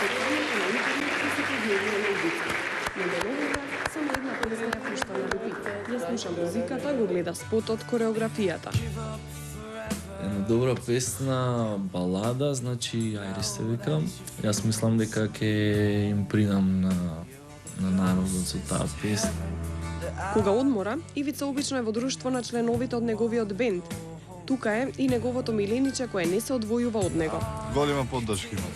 Сеќавањето на интернет и се погледува на убица. Но денеска само една песна ја пушта на репит. Ја слуша музиката, го гледа спотот, кореографијата. Една добра песна, балада, значи ајде се викам. Јас мислам дека ќе им придам на народот со таа песна. Кога одмора, Ивица обично е во друштво на членовите од неговиот бенд. Тука е и неговото милениче кое не се одвојува од него. Голема поддршка има.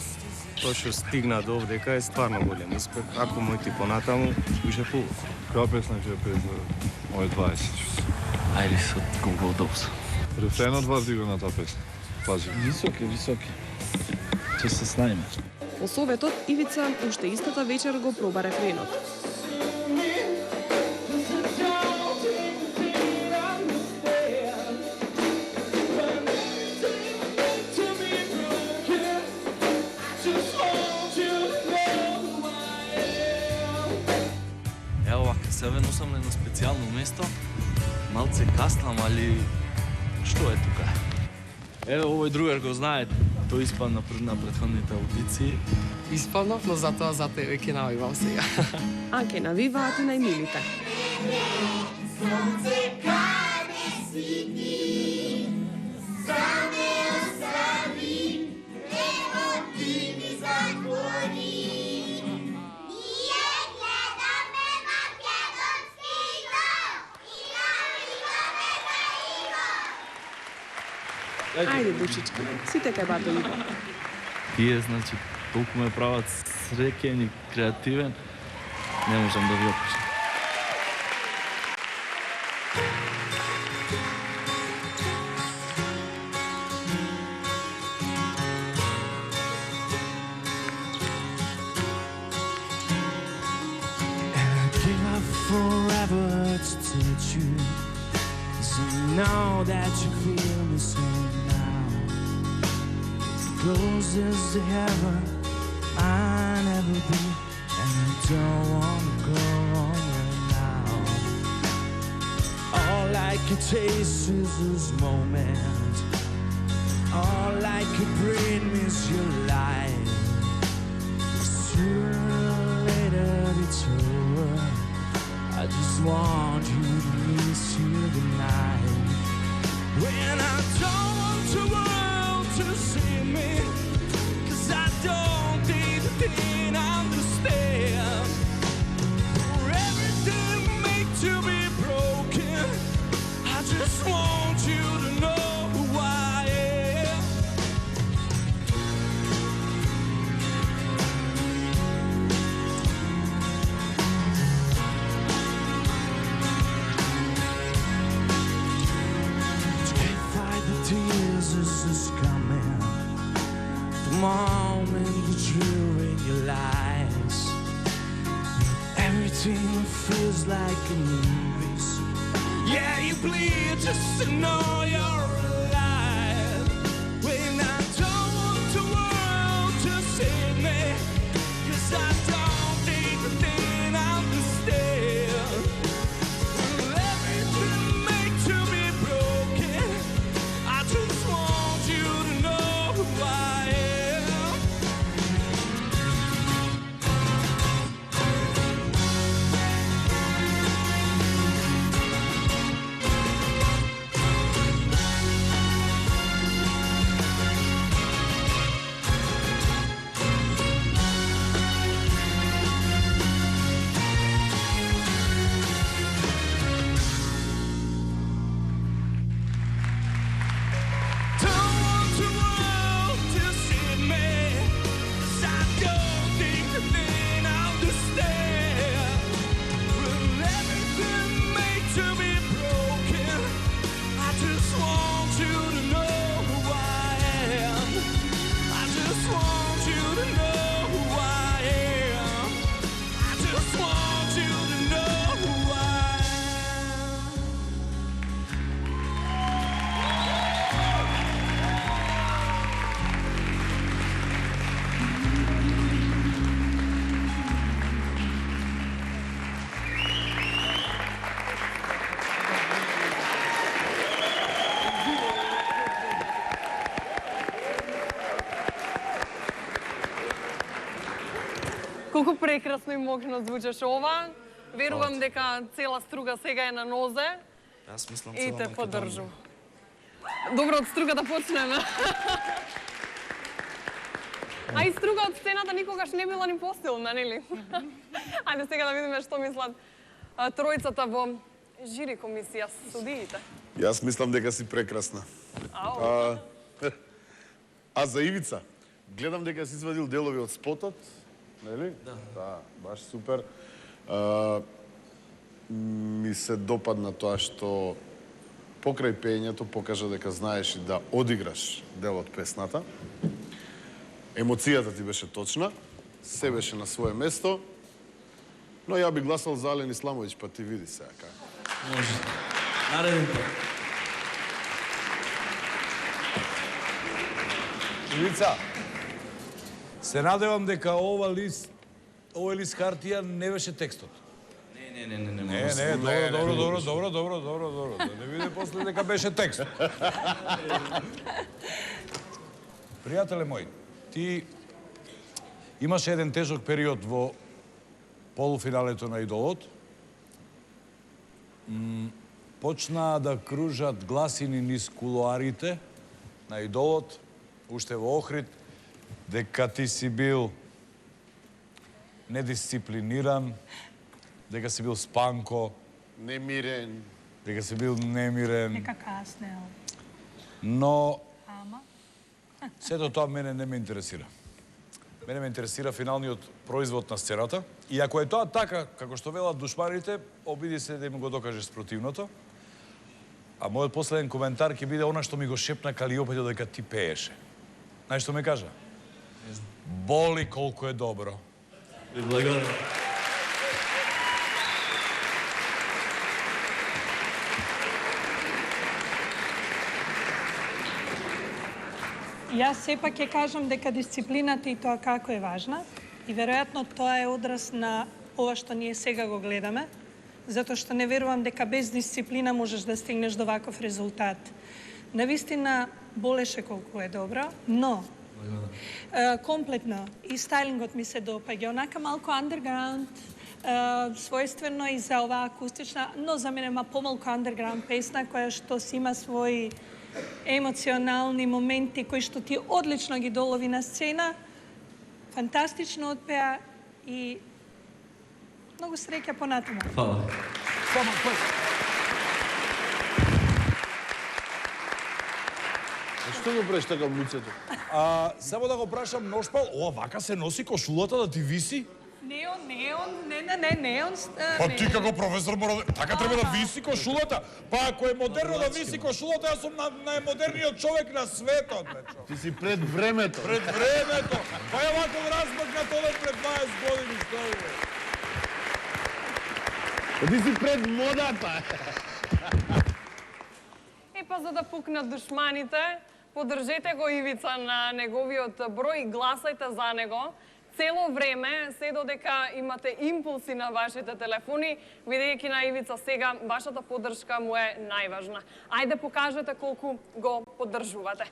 Тоа што стигна до овдека е стварно голем успех. Ако му ти понатаму, уште хубаво. Која песна ќе пее за мој 20? Ајде со Google Docs. Рефренот варди го на таа песна. Пази. Високи. Ќе се снајме. По советот, Ивица уште истата вечер го проба рефренот. Себе носам на едно специјално место, малце каслам, али што е тука? Еве, овој другар го знае, тој испадна на претходните аудиции. Испаднав, но затоа ќе навивам сега. А ке навиваат и најмилите. Сонце каде си ти, саме остави, небо ти ми затвори. Ајде, Бучичка, сите кај бато Иво. Тие, значи, толку ме прават среќен и креативен, не можам да ви опишам. Know that you feel me so now. Closest to heaven I never be, and I don't wanna go on right now. All I can taste is this moment. All I can bring is your light. Sooner or later it's over. I just want you to miss you tonight. When I don't want the world to see me, 'cause I don't even understand. For everything made to be broken, I just want you to know who I am. Tears is coming. The moment that you're in your lies, everything feels like a movie. Yeah, you bleed just to know you're alive. When I don't want the world to see me, 'cause I don't even understand. Everything made to be broken, I just want you to know who I am. Колку прекрасно и мокно звучеше ова. Верувам дека цела струга сега е на нозе Јас мислам и цела те Македонија. поддржувам. Добро, од струга да почнеме. А и струга од сцената никогаш не била ни посилна, нели? Ајде сега да видиме што мислат тројцата во жири комисија, судиите. Јас мислам дека си прекрасна. А за Ивица, гледам дека си извадил делови од спотот, нели? Да, баш супер. Ми се допадна тоа што покрај пеењето покажа дека знаеш и да одиграш дел од песната. Емоцијата ти беше точна, се беше на свое место, но ја би гласал за Ален Исламовиќ, па ти види сега како. Може. Нареден пат. Ивица, се надевам дека овој лист хартија не беше текстот. Не. Не, добро. Да не биде после дека беше текстот. Пријателе мој, ти имаше еден тежок период во полуфиналето на Идолот. Почнаа да кружат гласини низ кулоарите на Идолот, уште во Охрид, дека ти си бил недисциплиниран, дека си бил спанко, Немирен. дека си бил немирен. Дека каснел. Но Ама? сето тоа мене не ме интересира. Мене ме интересира финалниот производ на сцената. И ако е тоа така, како што велат душманите, обиди се да им го докажеш спротивното. А мојот последен коментар ќе биде она што ми го шепна Калиопејо дека ти пееше. Знаеш што ме кажа? Боли колку е добро. Ви благодарам. Јас сепак ќе кажам дека дисциплината и тоа како е важна и веројатно тоа е одраз на ова што ние сега го гледаме, затоа што не верувам дека без дисциплина можеш да стигнеш до ваков резултат. Навистина болеше колку е добро, но комплетно и стайлингот ми се допаѓа, онака малку андерграунд, својствено и за оваа акустична, но за мене помалку андерграунд песна која што си има своји емоционални моменти кои што ти одлично ги долови на сцена, фантастично отпеа и многу среќа понатаму. Фала. Што го правиш така муцето? Само да го прашам Ношпал, ова вака се носи кошулата да ти виси? Неон, не. Па ти како професор мора така треба да виси кошулата. Па ако е модерно да виси кошулата, јас сум најмодерниот човек на светот, бе, човек. Ти си пред времето. Пред времето. Па ја вако размакна тоа пред 20 години, што е? Ти си пред модата. Па за да пукнат душманите, поддржете го Ивица на неговиот број, гласајте за него. Цело време, се додека имате импулси на вашите телефони, бидејќи на Ивица сега вашата поддршка му е најважна. Ајде покажете колку го поддржувате.